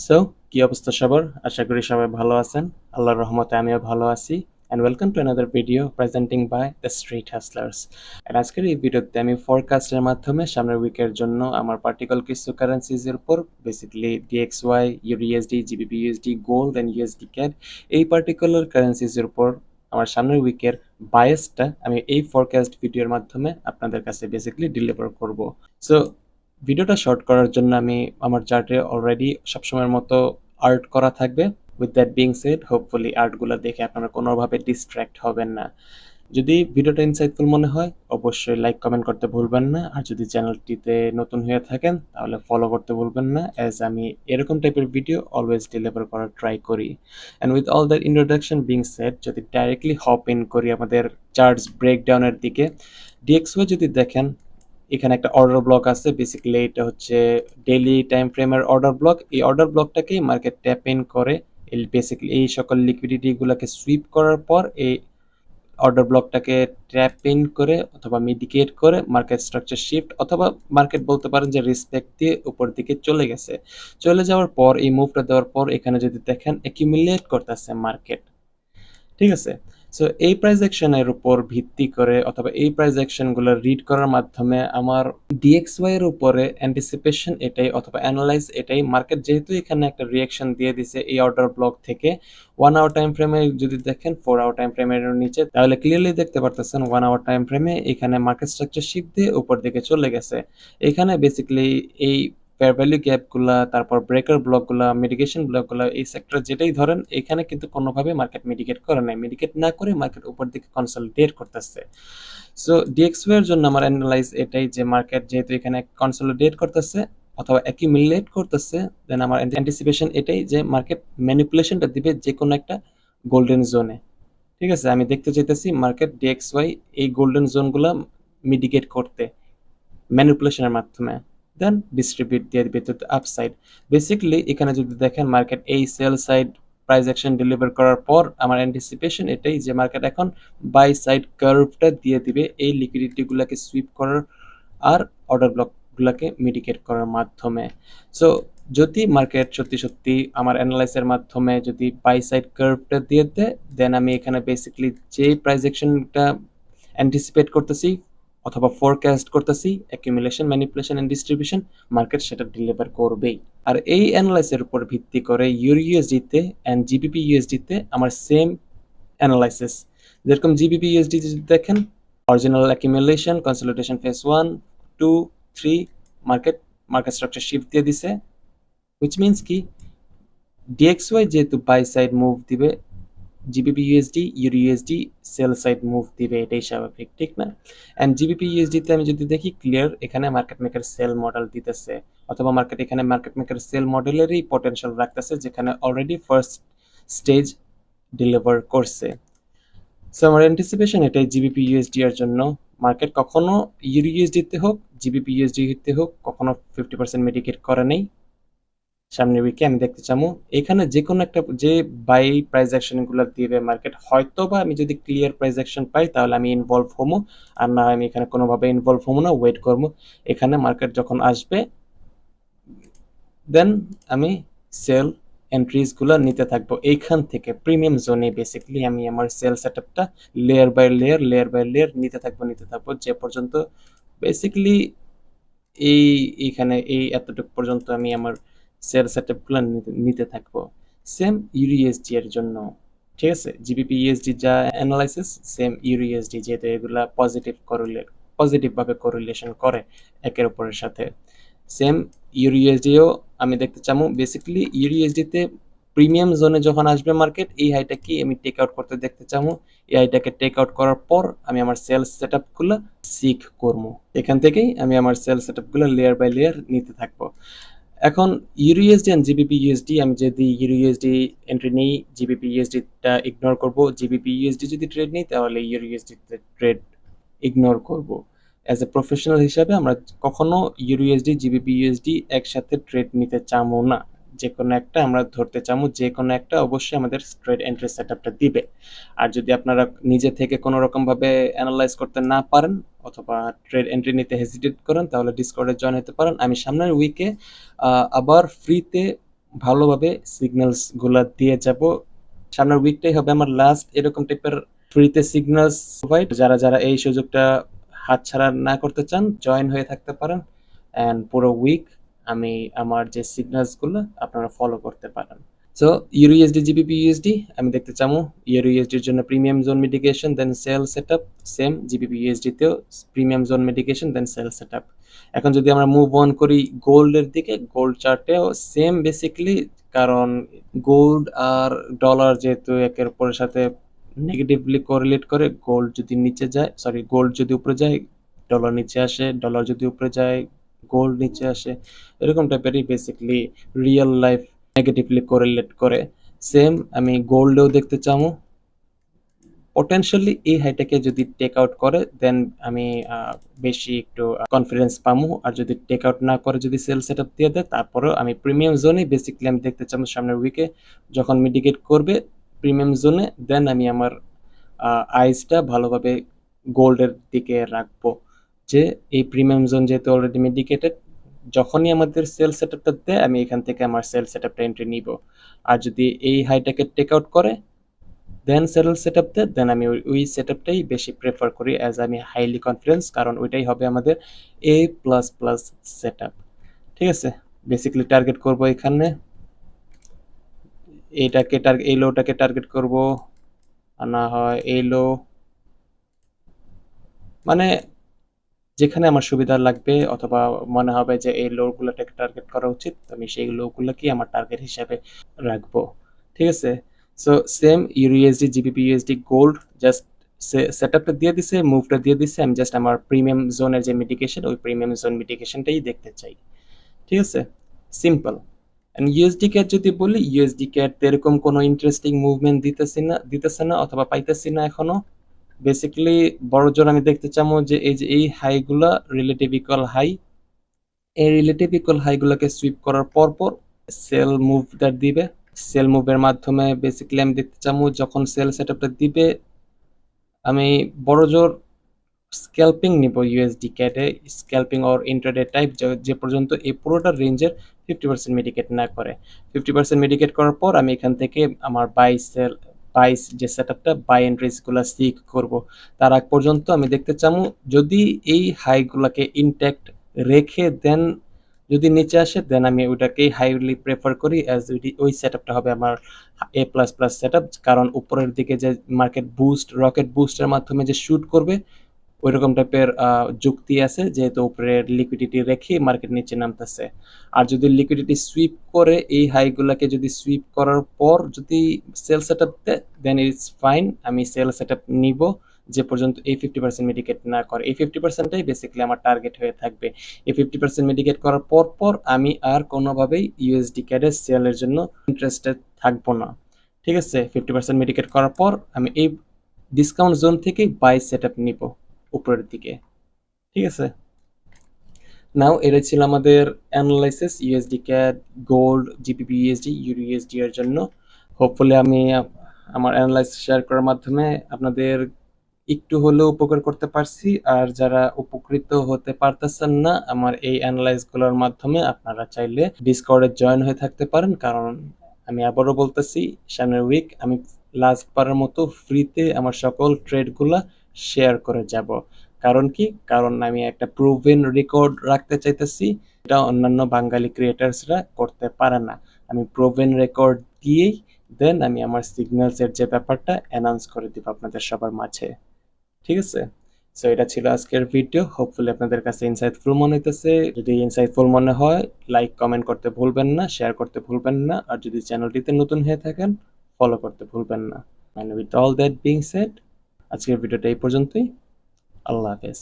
So কি অবস্থা সবার? আশা করি সবাই ভালো আছেন। আল্লাহর রহমতে আমিও ভালো আছি। And welcome to another video presenting by the street hustlers. And আজকের এই ভিডিওতে আমি ফরকাস্টের মাধ্যমে সামনের উইকের জন্য আমার পার্টিকুলার কিছু কারেন্সিজের উপর basically DXY, UDSD, GBP USD, gold and USD CAD এই পার্টিকুলার কারেন্সিজের উপর আমার সামনের উইকের বায়াসটা আমি এই ফরকাস্ট ভিডিওর মাধ্যমে আপনাদের কাছে বেসিক্যালি ডেলিভার করব। সো ভিডিওটা শর্ট করার জন্য আমি আমার চার্টে অলরেডি সবসময়ের মতো আর্ট করা থাকবে। With that being said, hopefully আর্টগুলো দেখে আপনারা কোনোভাবে ডিস্ট্র্যাক্ট হবেন না। যদি ভিডিওটা ইনসাইটফুল মনে হয় অবশ্যই লাইক কমেন্ট করতে ভুলবেন না, আর যদি চ্যানেলটিতে নতুন হয়ে থাকেন তাহলে ফলো করতে ভুলবেন না, অ্যাজ আমি এরকম টাইপের ভিডিও অলওয়েজ ডেলিভার করার ট্রাই করি। And with all that introduction being shed, যদি ডাইরেক্টলি হপ ইন করি আমাদের চার্টস ব্রেকডাউনের দিকে, ডিএক্সওয়াই যদি দেখেন এখানে একটা অর্ডার ব্লক আছে। বেসিক্যালি এটা হচ্ছে ডেইলি টাইম ফ্রেমের অর্ডার ব্লক। এই অর্ডার ব্লকটাকেই মার্কেট ট্যাপ ইন করে বেসিক্যালি এই সকল লিকুইডিটি গুলাকে সুইপ করার পর এই অর্ডার ব্লকটাকে ট্র্যাপ ইন করে অথবা মিডিকেট করে মার্কেট স্ট্রাকচার শিফট অথবা মার্কেট বলতে পারেন যে রেসপেক্ট দিয়ে উপর দিকে চলে গেছে। চলে যাওয়ার পর এই মুভটা দেওয়ার পর এখানে যদি দেখেন অ্যাকিউমুলেট করতেছে মার্কেট, ঠিক আছে? সো এই প্রাইস অ্যাকশনের উপর ভিত্তি করে অথবা এই প্রাইস অ্যাকশনগুলো রিড করার মাধ্যমে আমার ডিএক্সওয়াই এর উপরে অ্যান্টিসিপেশন এটাই অথবা অ্যানালাইজ এটাই, মার্কেট যেহেতু এখানে একটা রিয়াকশন দিয়ে দিছে এই অর্ডার ব্লক থেকে 1 আওয়ার টাইম ফ্রেমে যদি দেখেন 4 আওয়ার টাইম ফ্রেমের নিচে, তাহলে ক্লিয়ারলি দেখতে পারতেছেন 1 আওয়ার টাইম ফ্রেমে এখানে মার্কেট স্ট্রাকচার শিফট দিয়ে উপর দিকে চলে গেছে। এখানে বেসিক্যালি এই ফেয়ার ভ্যালু গ্যাপগুলা, তারপর ব্রেকার ব্লকগুলা, মিটিগেশন ব্লকগুলা, এই সেক্টর যেটাই ধরেন এখানে কিন্তু কোনোভাবে মার্কেট মিটিগেট করে নাই। মিটিগেট না করে মার্কেট উপর দিকে কনসলিডেট করতেছে। সো ডিএক্সওয়াই এর জন্য আমার অ্যানালাইজ এটাই যে মার্কেট যেহেতু এখানে কনসলিডেট করতেছে অথবা অ্যাকিউমুলেট করতেছে, দেন আমার অ্যান্টিসিপেশন এটাই যে মার্কেট ম্যানিপুলেশনটা দিবে যে কোনো একটা গোল্ডেন জোনে। ঠিক আছে, আমি দেখতে চাইতেছি মার্কেট ডিএক্সওয়াই এই গোল্ডেন জোনগুলা মিটিগেট করতে ম্যানিপুলেশনের মাধ্যমে, দেন ডিস্ট্রিবিউট দিয়ে দিবে টু আপসাইড। বেসিক্যালি এখানে যদি দেখেন মার্কেট এই sell side price action deliver করার পর আমার অ্যান্টিসিপেশন এটাই যে মার্কেট এখন বাই সাইড কার্ভটা দিয়ে দিবে এই লিকুইডিটি গুলাকে সুইপ করার আর অর্ডার ব্লক গুলাকে মিটিগেট করার মাধ্যমে। সো যদি মার্কেট সত্যি সত্যি আমার অ্যানালাইসের মাধ্যমে যদি বাই সাইড কার্ভটা দিয়ে দেয়, দেন আমি এখানে বেসিক্যালি যে প্রাইস অ্যাকশনটা অ্যান্টিসিপেট করতেছি অথবা ফোরকাস্ট করতেছি, accumulation, manipulation and distribution, market সেটা ডেলিভার করবেই। আর এই অ্যানালাইসের উপর ভিত্তি করে ইউএসডি তে এন্ড জিবিপি ইউএসডি তে আমার সেম অ্যানালাইসিস। যেরকম জিবিপি ইউএসডি যদি দেখেন original accumulation consolidation phase 1, 2, 3, market market structure shift দিয়ে দিছে, হুইচ মিনস কি ডিএক্সওয়াই যেহেতু বাই সাইড মুভ দিবে, GBP USD USD sell side move দিবে, এটাই স্বাভাবিক, ঠিক না? এন্ড জিবিপি ইউএসডি তে আমি যদি দেখি ক্লিয়ার এখানে মার্কেট মেকার সেল মডেল দিতেছে অথবা মার্কেট এখানে মার্কেট মেকার সেল মডেলেরই পটেনশিয়াল রাখতেছে যেখানে অলরেডি ফার্স্ট স্টেজ ডেলিভার করছে। সো আমার অ্যান্টিসিপেশন এটাই জিবিপি ইউএসডি এর জন্য মার্কেট কখনো ইউএসডি তে হোক জিবিপি ইউএসডি তে হোক কখনো 50% মিটিগেট করে নেই। সামনের উইকে আমি দেখতে চামু এখানে যে কোনো একটা যে বাই প্রাইস অ্যাকশন গুলো দিবে মার্কেট, হয়তো বা আমি যদি ক্লিয়ার প্রাইস অ্যাকশন পাই তাহলে আমি ইনভলভ হমু, আর না আমি এখানে কোনোভাবে ইনভলভ হমু না, ওয়েট করবো। এখানে মার্কেট যখন আসবে দেন আমি সেল এন্ট্রিজ গুলো নিতে থাকবো এইখান থেকে প্রিমিয়াম জোনে। বেসিক্যালি আমি আমার সেল সেটআপটা লেয়ার বাই লেয়ার নিতে থাকবো যে পর্যন্ত বেসিক্যালি এইখানে এই এতটুকু পর্যন্ত আমি আমার সেল সেটআপ গুলো নিতে থাকবো। সেম ইউএসডি এর জন্য, ঠিক আছে? জিবিপি ইউএসডি যা অ্যানালাইসিস সেম ইউএসডি, যেহেতু এগুলা পজিটিভ ভাবে কোরিলেশন করে একের উপরের সাথে। সেম ইউএসডিও আমি দেখতে চামু বেসিক্যালি ইউএসডি তে প্রিমিয়াম জোনে যখন আসবে মার্কেট এই হাইটা কি আমি টেক আউট করতে দেখতে চামু। এই হাইটাকে টেক আউট করার পর আমি আমার সেলস সেটআপ গুলো সিক করবো। এখান থেকেই আমি আমার সেল সেটআপ গুলো লেয়ার বাই লেয়ার নিতে থাকবো। এখন ইউএসডি এন্ড জিবিপি ইউএসডি আমি যদি ইউএসডি এন্ট্রি নেই জিবিপি ইউএসডি টা ইগনোর করব, জিবিপি ইউএসডি যদি ট্রেড নেই তাহলে ইউএসডি তে ট্রেড ইগনোর করব। অ্যাজ এ প্রফেশনাল হিসাবে আমরা কখনো ইউএসডি জিবিপি ইউএসডি একসাথে ট্রেড নিতে চামো না। যে কোনো একটা আমরা ধরতে চামো, যে কোনো একটা অবশ্যই আমাদের ট্রেড এন্ট্রি সেটআপটা দিবে। আর যদি আপনারা নিজে থেকে কোনো রকম ভাবে অ্যানালাইজ করতে না পারেন অথবা ট্রেড এন্ট্রি নিতে হেজিটেট করেন তাহলে ডিসকর্ডে জয়েন হতে পারেন। আমি সামনের উইকে আবার ফ্রিতে ভালোভাবে সিগন্যালস গুলা দিয়ে যাব। সামনের উইকটাই হবে আমার লাস্ট এরকম টাইপের ফ্রিতে সিগন্যালস প্রোভাইড। যারা যারা এই সুযোগটা হাতছাড়া না করতে চান জয়েন হয়ে থাকতে পারেন, অ্যান্ড পুরো উইক আমি আমার যে সিগন্যালস গুলো আপনারা ফলো করতে পারেন। So euro USD GBP USD আমি দেখতে চামু ইউরো ইউএসডির জন্য premium zone mitigation then sell setup, same GBP USD তেও premium zone mitigation then sell setup. এখন যদি আমরা মুভ অন করি গোল্ডের দিকে, গোল্ড চার্টেও সেম বেসিক্যালি, কারণ গোল্ড আর ডলার যেহেতু একের পরের সাথে নেগেটিভলি কোরিলেট করে, গোল্ড যদি নিচে যায়, সরি গোল্ড যদি উপরে যায় ডলার নিচে আসে, ডলার যদি উপরে যায় গোল্ড নিচে আসে, এরকম টাইপেরই basically real life negatively correlate করে। সেম আমি গোল্ডেও দেখতে চামু পটেনশিয়ালি এই হাইটাকে যদি টেক আউট করে দেন আমি বেশি একটু কনফিডেন্স পামু, আর যদি টেক আউট না করে যদি সেল সেট আপ দিয়ে দেয় তারপরেও আমি প্রিমিয়াম জোনে বেসিক্যালি আমি দেখতে চামু সামনের উইকে যখন মিটিগেট করবে প্রিমিয়াম জোনে, দেন আমি আমার আইসটা ভালোভাবে গোল্ডের দিকে রাখবো, যে এই প্রিমিয়াম জোন যেহেতু অলরেডি মিডিকেটেড, যখনই আমাদের সেল সেটআপটা দেয় আমি এখান থেকে আমার সেল সেটআপটা এন্ট্রি নিব। আর যদি এই হাইটাকে টেক আউট করে দেন সেল সেটআপ দেয়, দেন আমি ওই সেটআপটাই বেশি প্রেফার করি অ্যাজ আমি হাইলি কনফিডেন্স, কারণ ওইটাই হবে আমাদের এ প্লাস প্লাস সেটআপ। ঠিক আছে, বেসিক্যালি টার্গেট করব এখানে এইটাকে এই লোটাকে টার্গেট করব, আর না হয় এই লো, মানে যেখানে আমার সুবিধা লাগবে অথবা মনে হবে যে এই লো গুলোটাকে টার্গেট করা উচিত, আমি সেই লো গুলোকে আমার টার্গেট হিসাবে রাখবো। ঠিক আছে, so same euro USD GBP USD gold just সেটআপটা দিয়ে দিছে, মুভটা দিয়ে দিছে, আমি জাস্ট আমার প্রিমিয়াম জোনের যে মিটিগেশন ওই প্রিমিয়াম জোন মিটিগেশনটাই দেখতে চাই। ঠিক আছে, সিম্পল। এন্ড ইউএসডি ক্যাট যদি বলি, ইউএসডি ক্যাট এরকম কোনো ইন্টারেস্টিং মুভমেন্ট দিতেছে না অথবা পাইতেছি না এখনো। বেসিক্যালি বড় জোর আমি দেখতে চামো যে এই হাইগুলা রিলেটিভ ইকুয়াল হাই, এই রিলেটিভ ইকুয়াল হাইগুলোকে সুইপ করার পর পর সেল মুভটা দিবে। সেল মুভের মাধ্যমে বেসিক্যালি আমি দেখতে চামো যখন সেল সেটআপটা দিবে আমি বড় জোর স্ক্যাল্পিং নিব ইউএসডি ক্যাটে, স্ক্যাল্পিং অর ইন্ট্রাডে টাইপ, যে পর্যন্ত এই পুরোটা রেঞ্জের 50% মিডিকেট না করে। 50% মিডিকেট করার পর আমি এখান থেকে আমার বাইস যে সেটআপটা বাই এন্ট্রিজ গুলা সিক করব। তার আগ পর্যন্ত আমি দেখতে চামু যদি এই হাইগুলাকে ইনট্যাক্ট রেখে দেন যদি নিচে আসে দেন আমি ওইটাকেই হাইলি প্রেফার করি অ্যাজ ওই সেটআপটা হবে আমার এ প্লাস প্লাস সেটআপ, কারণ উপরের দিকে যে মার্কেট বুস্ট রকেট বুস্টের মাধ্যমে যে শুট করবে ওইরকম টাইপের যুক্তি আছে, যেহেতু উপরে লিকুইডিটি রেখে মার্কেট নিচে নামতেছে। আর যদি লিকুইডিটি সুইপ করে এই হাইগুলাকে যদি সুইপ করার পর যদি সেল সেটআপ দেয় দেন ইটস ফাইন, আমি সেল সেটআপ নিব যে পর্যন্ত এই 50% মিডিকেট না করে। এই 50%টাই বেসিক্যালি আমার টার্গেট হয়ে থাকবে। এই 50% মিডিকেট করার পর পর আমি আর কোনোভাবেই ইউএসডি ক্যাডের সেলের জন্য ইন্টারেস্টেড থাকবো না। ঠিক আছে, 50% মিডিকেট করার পর আমি এই ডিসকাউন্ট জোন থেকেই বাই সেটআপ নিব উপরের দিকে। ঠিক আছে, নাও এটা ছিল আমাদের analysis USD CAD, gold, GBP USD, euro USD এর জন্য। হোপফুলি আমি আমার অ্যানালাইসিস শেয়ার করার মাধ্যমে আপনাদের একটু হলেও উপকার করতে পারছি। আর যারা উপকৃত হতে পারতেছেন না আমার এই অ্যানালাইসগুলোর মাধ্যমে, আপনারা চাইলে ডিসকর্ডে জয়েন হয়ে থাকতে পারেন, কারণ আমি আবারও বলতেছি সামনের উইক আমি লাস্ট বারের মতো ফ্রিতে আমার সকল ট্রেডগুলা শেয়ার করে যাব। কারণ কি, কারণ আমি একটা প্রুভেন রেকর্ড রাখতে চাইতেছি, এটা অন্যান্য বাঙালি ক্রিয়েটার্সরা করতে পারে না। আমি প্রুভেন রেকর্ড দিয়েই দেন আমি আমার সিগন্যালসের যে ব্যাপারটা অ্যানাউন্স করে দিব আপনাদের সবার মাঝে। ঠিক আছে, সো এটা ছিল আজকের ভিডিও। হোপফুলি আপনাদের কাছে ইনসাইটফুল মনে হইতেছে। যদি ইনসাইটফুল মনে হয় লাইক কমেন্ট করতে ভুলবেন না, শেয়ার করতে ভুলবেন না, আর যদি চ্যানেলটিতে নতুন হয়ে থাকেন ফলো করতে ভুলবেন না। And with all that being shed আজকের ভিডিওটা এই পর্যন্তই। আল্লাহ হাফেজ।